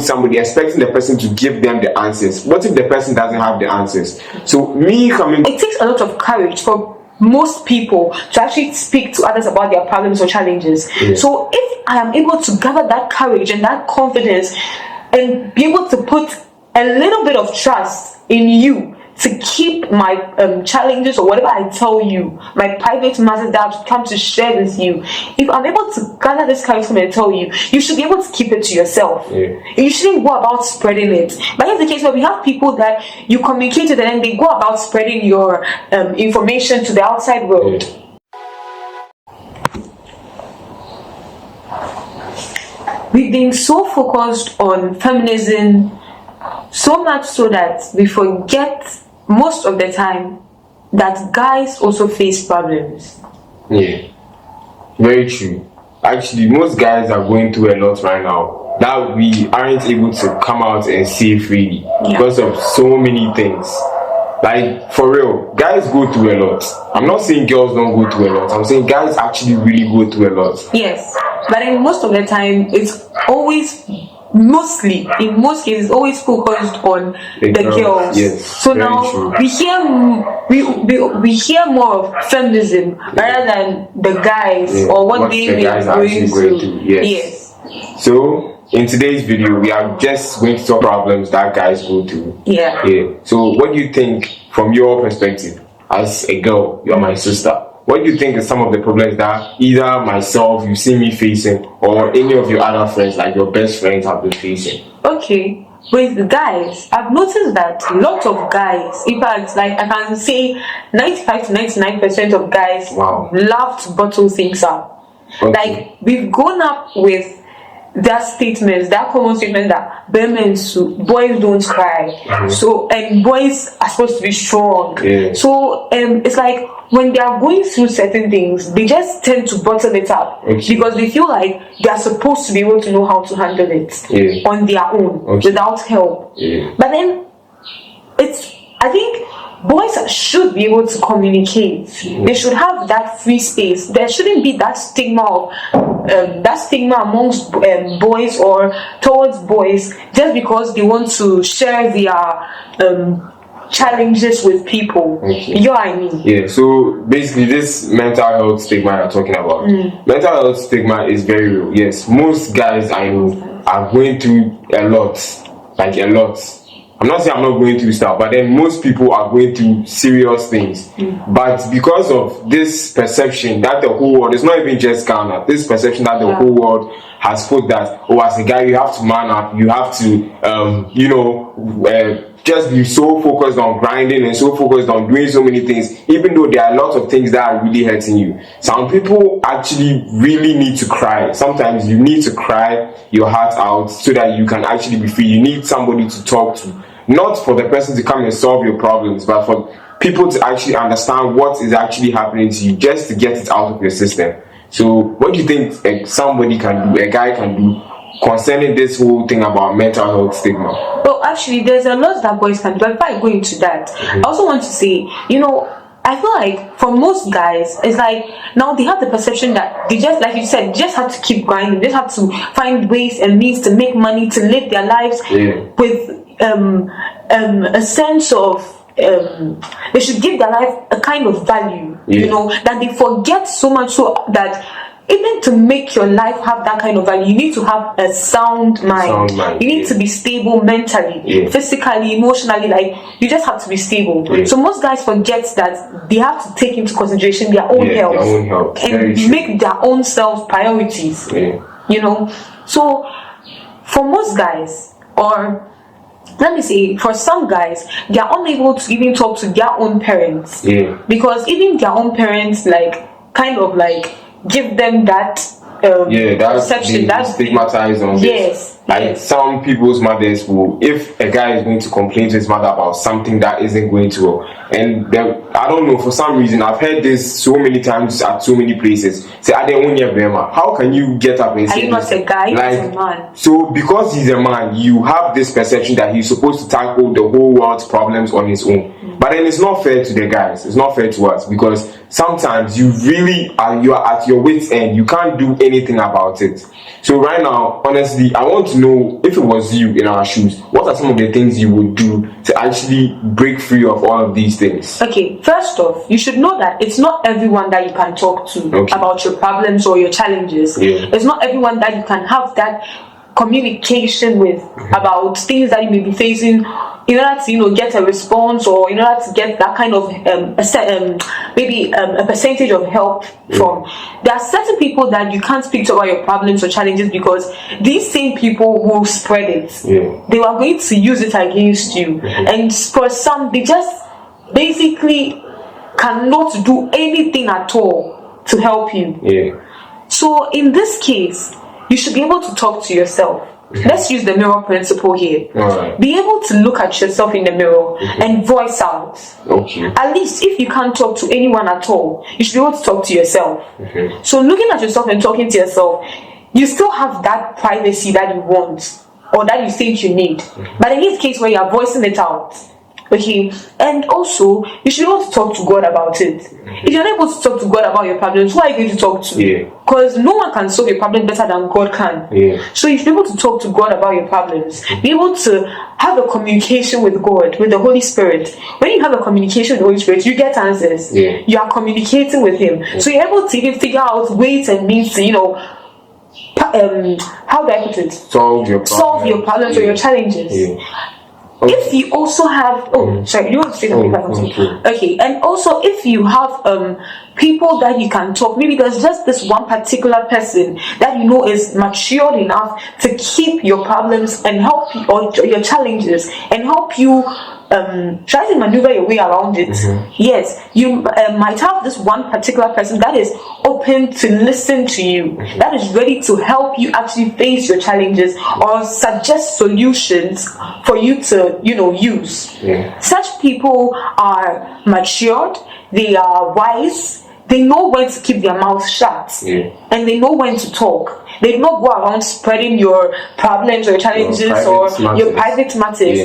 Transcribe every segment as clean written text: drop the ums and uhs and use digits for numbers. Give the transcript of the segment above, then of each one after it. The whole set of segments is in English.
somebody, expecting the person to give them the answers. What if the person doesn't have the answers? So it takes a lot of courage for most people to actually speak to others about their problems or challenges. So if I am able to gather that courage and that confidence and be able to put a little bit of trust in you to keep my challenges or whatever I tell you, my private matters that I've come to share with you, if I'm able to gather this courage and tell you, you should be able to keep it to yourself. You shouldn't go about spreading it. But here's the case where we have people that you communicate with and then they go about spreading your information to the outside world. We've been so focused on feminism, so much so that we forget most of the time that guys also face problems. Yeah, very true. Actually, most guys are going through a lot right now that we aren't able to come out and say freely because of so many things. Like, for real, guys go through a lot. I'm not saying girls don't go through a lot. I'm saying guys actually really go through a lot. Yes, but in most of the time, it's always... in most cases, always focused on the girls. Yes, so now true. we hear more of feminism rather than the guys or what they may be going through. Yes. So in today's video, we are just going to talk problems that guys go through. Yeah. So what do you think from your perspective as a girl? You're my sister. What do you think is some of the problems that either myself, you see me facing, or any of your other friends, like your best friends, have been facing? Okay, with guys, I've noticed that a lot of guys, in fact, like I can say 95 to 99% of guys love to bottle things up. Like, we've grown up with that statements, that common statement that boys don't cry. So, and boys are supposed to be strong. So, it's like, when they are going through certain things, they just tend to bottle it up because they feel like they are supposed to be able to know how to handle it on their own without help. But then I think boys should be able to communicate. They should have that free space. There shouldn't be that stigma amongst boys or towards boys just because they want to share their challenges with people. You know what I mean? So basically this mental health stigma you're talking about, mental health stigma is very real. Yes, most guys I know are going through a lot, like a lot. I'm not saying I'm not going through stuff, but then most people are going through serious things. But because of this perception that the whole world, it's not even just Ghana, this perception that the whole world has put that, as a guy you have to man up, you have to just be so focused on grinding and so focused on doing so many things, even though there are lots of things that are really hurting you. Some people actually really need to cry. Sometimes you need to cry your heart out so that you can actually be free. You need somebody to talk to, not for the person to come and solve your problems, but for people to actually understand what is actually happening to you, just to get it out of your system. So what do you think somebody can do, a guy can do, concerning this whole thing about mental health stigma? Well, actually, there's a lot that boys can do. But before I go into that, I also want to say, I feel like for most guys, it's like now they have the perception that they just, like you said, just have to keep grinding. They just have to find ways and means to make money, to live their lives with a sense of they should give their life a kind of value, that they forget so much so that even to make your life have that kind of value, you need to have a sound mind. You need to be stable mentally, physically, emotionally. Like, you just have to be stable. So most guys forget that they have to take into consideration their own health and make their own self priorities. So for most guys, or let me say, for some guys, they are unable to even talk to their own parents because even their own parents give them that perception, that stigmatized on this. Some people's mothers will, if a guy is going to complain to his mother about something that isn't going to work, and I don't know, for some reason I've heard this so many times at so many places, say, how can you get up and say, are you not a guy, he's a man? So because he's a man, you have this perception that he's supposed to tackle the whole world's problems on his own. But then it's not fair to the guys. It's not fair to us, because sometimes you are at your wit's end. You can't do anything about it. So right now, honestly, I want to know, if it was you in our shoes, what are some of the things you would do to actually break free of all of these things? Okay, first off, you should know that it's not everyone that you can talk to about your problems or your challenges. It's not everyone that you can have that communication with about things that you may be facing, in order to get a response, or in order to get that kind of maybe a percentage of help from. There are certain people that you can't speak to about your problems or challenges, because these same people will spread it. They are going to use it against you, and for some, they just basically cannot do anything at all to help you. So in this case, you should be able to talk to yourself. Let's use the mirror principle here. Be able to look at yourself in the mirror and voice out. At least if you can't talk to anyone at all, you should be able to talk to yourself. So looking at yourself and talking to yourself, you still have that privacy that you want, or that you think you need. But in this case where you are voicing it out, and also you should be able to talk to God about it. If you're not able to talk to God about your problems, who are you going to talk to? Because no one can solve your problem better than God can. So you should be able to talk to God about your problems. Be able to have a communication with God, with the Holy Spirit. When you have a communication with the Holy Spirit, you get answers. You are communicating with Him. So you're able to even figure out ways and means to, how do I put it? Solve your problems or your challenges. If you also have sorry, you want to say something? Okay, and also if you have people that you can talk, maybe there's just this one particular person that is matured enough to keep your problems and help you, or your challenges, and help you try to maneuver your way around it. Yes, you might have this one particular person that is open to listen to you, that is ready to help you actually face your challenges, or suggest solutions for you to use. Such people are matured, they are wise, they know when to keep their mouth shut, and they know when to talk. They do not go around spreading your problems or challenges your private matters.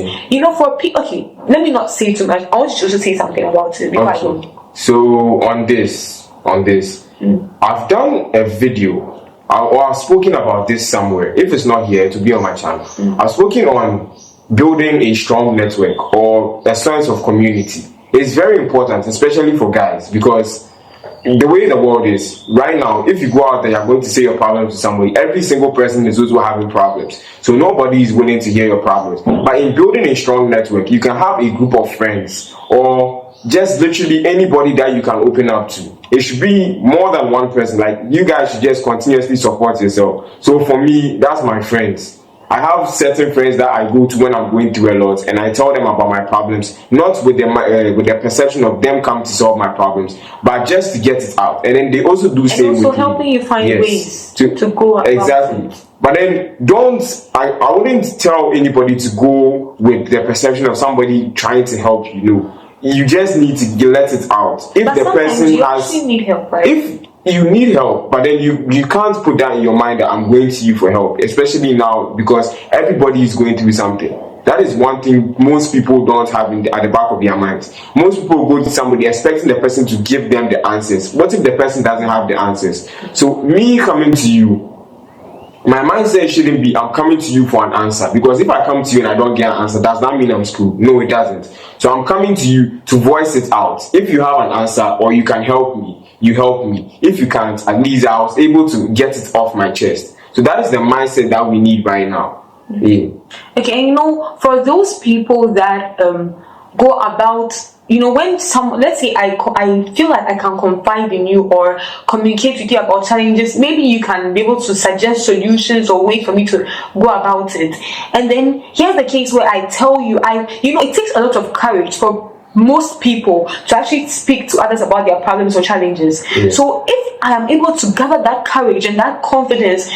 For people, let me not say too much. I want you to say something about it before I go. So on this, I've done a video, or I've spoken about this somewhere. If it's not here, it will be on my channel. I've spoken on building a strong network, or a sense of community. It's very important, especially for guys, because the way the world is right now, if you go out there, you're going to say your problems to somebody. Every single person is also having problems, so nobody is willing to hear your problems. But in building a strong network, you can have a group of friends, or just literally anybody that you can open up to. It should be more than one person. Like, you guys should just continuously support yourself. So for me, that's my friends. I have certain friends that I go to when I'm going through a lot, and I tell them about my problems, not with the perception of them coming to solve my problems, but just to get it out. And then they also do same with me. Also helping you find ways to go about it. But then I wouldn't tell anybody to go with the perception of somebody trying to help you. You just need to let it out. If but the person you has, actually need help, right? If you need help, but then you can't put that in your mind that I'm going to you for help, especially now, because everybody is going through something. That is one thing most people don't have at the back of their minds. Most people go to somebody expecting the person to give them the answers. What if the person doesn't have the answers? So me coming to you, my mindset shouldn't be I'm coming to you for an answer, because if I come to you and I don't get an answer, does that mean I'm screwed? No, it doesn't. So I'm coming to you to voice it out. If you have an answer or you can help me, you help me. If you can't, at least I was able to get it off my chest. So that is the mindset that we need right now. Okay, for those people that go about, when let's say I feel like I can confide in you or communicate with you about challenges, maybe you can be able to suggest solutions or way for me to go about it. And then here's the case where I tell you, it takes a lot of courage for most people to actually speak to others about their problems or challenges. So if I am able to gather that courage and that confidence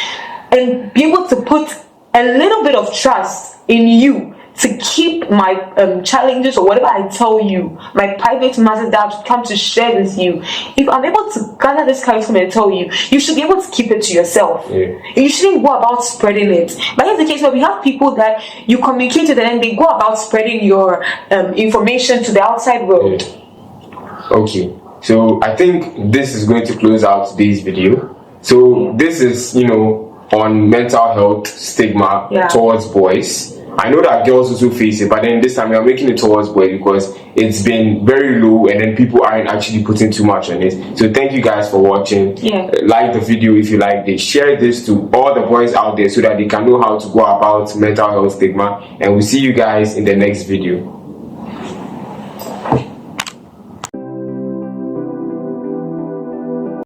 and be able to put a little bit of trust in you to keep my challenges or whatever I tell you, my private matters that I've come to share with you, if I'm able to gather this charisma and tell you, you should be able to keep it to yourself. You shouldn't go about spreading it. But here's the case where we have people that you communicate with and then they go about spreading your information to the outside world. Okay, so I think this is going to close out today's video. So this is, on mental health stigma towards boys. I know that girls also face it, but then this time we are making it towards boys because it's been very low and then people aren't actually putting too much on it. So thank you guys for watching. Like the video if you liked it. Share this to all the boys out there so that they can know how to go about mental health stigma. And we'll see you guys in the next video.